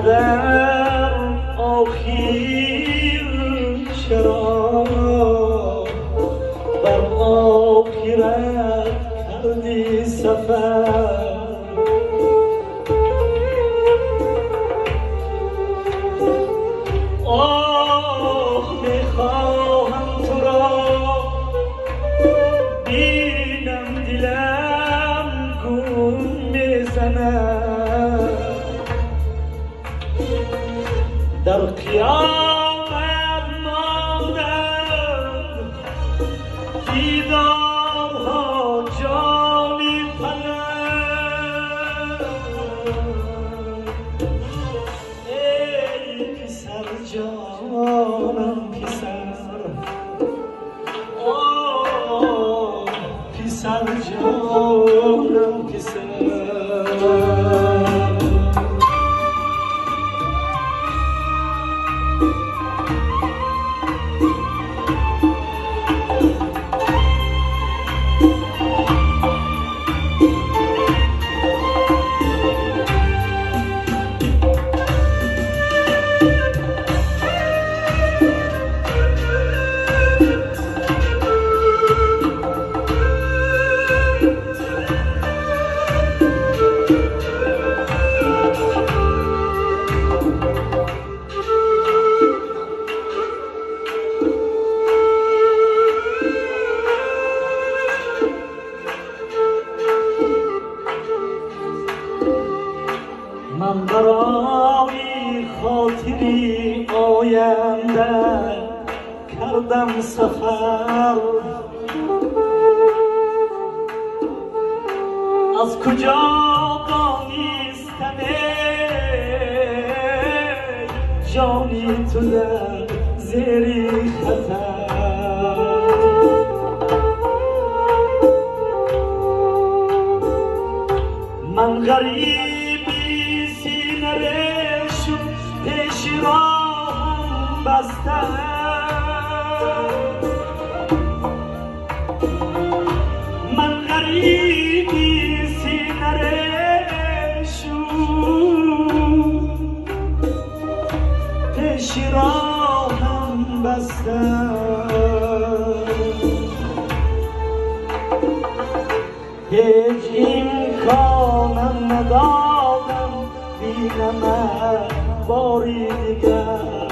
قدر آخر چرا بر آخرت کردی سفر؟ آه میخواهم تو را بینم، دلم گم میزند در قیامت ماندم دیدارها جانی پرد. ای پسر جانم پسر، آه پسر جانم پسر. من برای خاطری آینده کردم سفر، از کجا دانستم جانی تو در زیر خطر؟ من غریبی سینه رشم پیش راهم بستم، من غریبی سینه رشم پیش راهم بستم. هیچ امکانم ندادم بینم باری دیگر